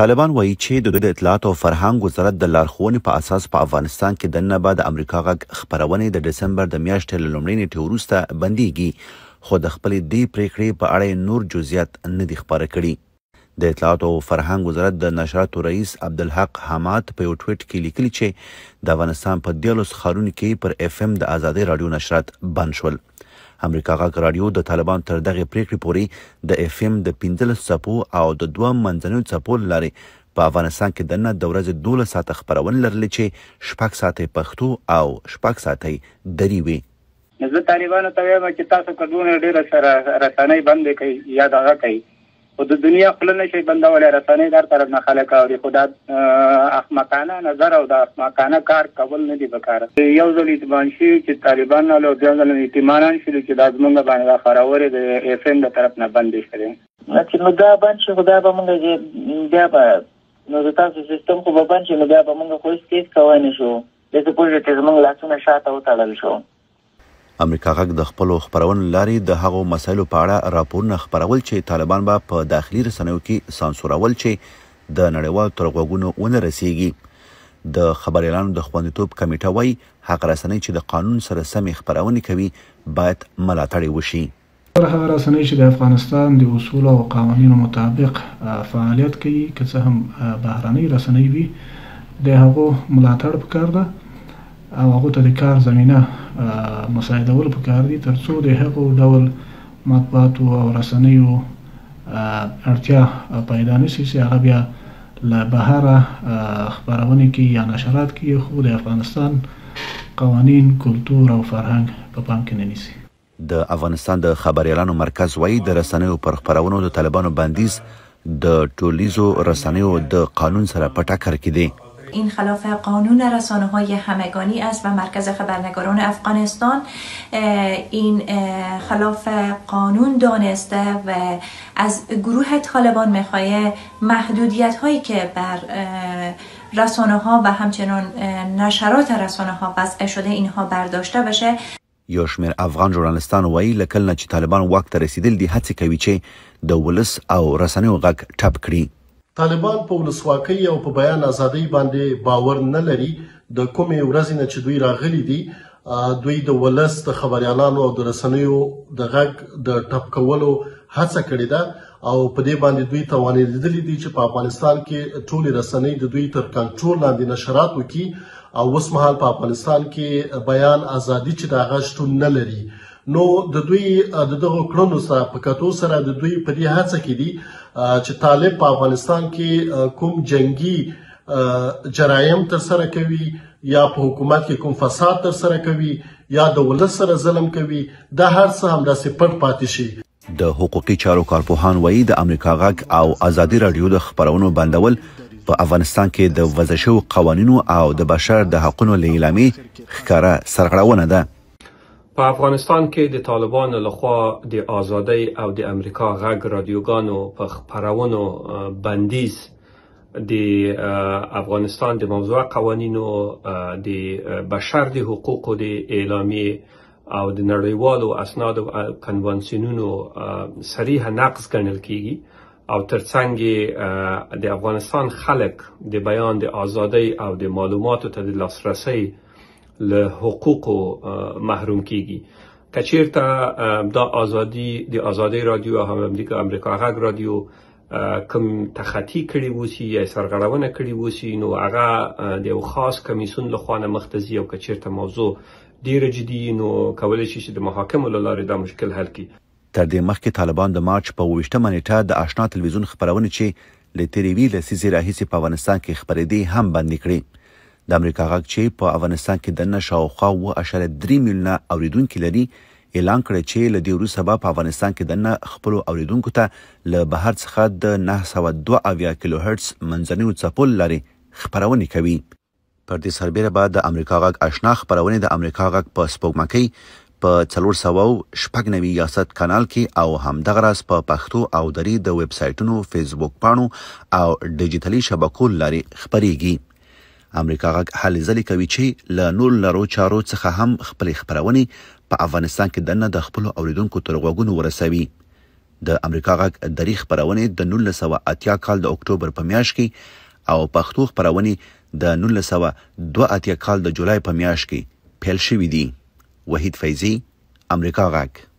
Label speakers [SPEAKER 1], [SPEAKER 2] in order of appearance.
[SPEAKER 1] طالبان وایي چې د دوی د اطلاعات او فرهنګ وزارت د لارښوونې په اساس په افغانستان کې دننه به د امریکا غږ خپرونې د دسمبر د میاشتې له لومړۍ نیټې وروسته بندیږي، خو د خپلې دې پریکړې په اړه نور جزئیات نه دي خپاره کړي. د اطلاعات او فرهنګ وزارت د نشراتو رئیس عبدالحق حماد په یو ټویټ کې لیکلي چې د افغانستان په 13 ښارونو کې پر اف ام د ازادۍ راډیو نشرات بند شول. امریکا غږ راډیو د طالبان تر دغه پریکړې پورې د اف ام د 15 څپو او د 2 منځنیو څپو لارې په افغانستان کې دننه د ورځې 12 ساعته خپرونې لرلې چې 6 ساعته پښتو او 6 ساعته دري وي.
[SPEAKER 2] زه طالبانو ته وایم چې تاسو کډونه ډېره رسنۍ بندې کړئ یا دغه کوي، خو د دنیا خوله نشي بندولی. رسنۍ در طرف نه خلک اوري، خو دا احمقانه نظر او د احمقانه کار کول نه دي پکار. یو ځل اطمینان شي چې طالبان نه له بیا ځل اطمینان شي چې دا زمونږ باندې خبرونه د اف ام د طرف نه بندې شي.
[SPEAKER 3] چې نو دا بند شي، خو دا به موږ بیا به نو د تاسو سیستم خو به بند شي، نو بیا به موږ خو هېڅ کولی نه شو. داسې پوه چې زموږ لاسونه شاته وتړل شو.
[SPEAKER 1] امریکا غږ د خپلو خپرونو لارې د هغو مسایلو په اړه راپورونه خپرول چې طالبان به په داخلي رسنیو کې سانسورول چې د نړیوالو تر غوږونو ونه رسیږي. د خبریالانو د خوندیتوب کمیټه وایي هغه رسنۍ چې د قانون سره سمې خپرونې کوي باید ملاتړ وشي.
[SPEAKER 4] هغه رسنۍ چې د افغانستان د اصولو او قوانینو مطابق فعالیت کوي، که څه هم بهرنۍ رسنۍ وي، د هغو ملاتړ پکار ده او هغو ته د کار زمینه مساعدول پکار دي ترڅو د هغو ډول مطبوعاتو او رسنیو اړتیا پیدا نشي چې هغه بیا له بهره خپرونې کې یا نشرات کې خو د افغانستان قوانین، کلتور او فرهنګ په پام کې نه نیسي.
[SPEAKER 1] د افغانستان د خبریالانو مرکز وایي د رسنیو پر خپرونو د طالبانو بندیز د ټولیزو رسنیو د قانون سره په ټکر کې دی.
[SPEAKER 5] این خلاف قانون رسانه‌های همگانی است و مرکز خبرنگاران افغانستان این خلاف قانون دانسته و از گروه طالبان میخواه محدودیت‌هایی که بر رسانه‌ها و همچنان نشرات رسانه‌ها وضع شده اینها برداشته بشه.
[SPEAKER 1] یو شمېر افغان ژورنالیستان وایي له کله چې طالبان واک ته رسیدل دي هڅې کوي چې د ولس او رسنیو غږ ټپ کړي.
[SPEAKER 6] طالبان په ولسواکۍ او په بیان ازادۍ باندې باور نه لري. د کومې ورځې نه چې دوی راغلي دي، دوی د ولس د خبریالانو او د رسنیو د غږ د ټپ کولو هڅه کړې ده او په دې باندې دوی توانېدلي دي چې په افغانستان کې ټولې رسنۍ د دوی تر کنټرول لاندې نشرات وکړي او اوس مهال په افغانستان کې بیان ازادي چې د هغه شتون نه لري. نو د دوی د دغو کړنو سره په کتو سره د دوی په دې هڅه کې دي چې طالب په افغانستان کې کوم جنگي جرایم تر سره کوي یا په حکومت کې کوم فساد تر سره کوي یا د ولس سره ظلم کوي، دا هر څه همداسې پټ پاتې شي.
[SPEAKER 1] د حقوقي چارو کارپوهان وایي د امریکا غږ او ازادي راډیو د خپرونو بندول په افغانستان کې د وضع شویو قوانینو او د بشر د حقونو له اعلامیې ښکاره سرغړونه ده.
[SPEAKER 7] په افغانستان کې د طالبانو لخوا د آزادۍ او د امریکا غږ رادیوګانو په خپرونو بندیز د افغانستان د موضوع قوانینو د بشر د حقوقو د اعلامیې او د نړیوالو اسناد او کنوانسیونونو صریح نقض ګڼل کیږي او ترڅنګ د افغانستان خلک د بیان د آزادۍ او د معلوماتو ته د لاسرسی له حقوقو محروم کیږي. کچیرته دا آزادی رادیو او امریکا غږ رادیو کوم تخطی کړي وسی یا سرغړونه کړي وسی، نو هغه د یو خاص کمیسیون لخوا نه مختصي او کچیرته موضوع ډیره جدي، نو کولای شي چې د محاکمو له لارې دا مشکل حل کړي.
[SPEAKER 1] تر دې مخکې طالبان د مارچ په 28مه نیټه د آشنا تلویزیون خپرونې چې له تېرې وی لسیزې راهیسې په افغانستان کې خپرېدې هم بندې کړې. د امریکا غږ چې په افغانستان کې دننه شاوخوا 7.3 میلیونه اوریدونکي لري اعلان کړی چې له دې وروسته به په افغانستان کې دننه خپلو اوریدونکو ته له بهر څخه د 902 کیلو هرتز منځنیو څپو لارې خپرونې کوي. پر دې سربیره به د امریکا غږ آشنا خپرونې د امریکا غږ په سپوږمکۍ په 496 یاست کانال کې او همدغه راز په پښتو او دري د ویب سایټونو، فیسبوک پاڼو او ډیجیټلي شبکو لارې خپریږي. امریکا غږ هلې ځلې کوي چې له نور لارو چارو څخه هم خپلې خپرونې په افغانستان کې دننه د خپلو اوریدونکو تر غوږونو ورسوي. د امریکا غږ دري خبرونه د 1980 کال د اکتوبر په میاشت کې او پښتو خبرونه د 1982 کال د جولای په میاشت کې پیل شوې دي. وحید فیضی، امریکا غږ.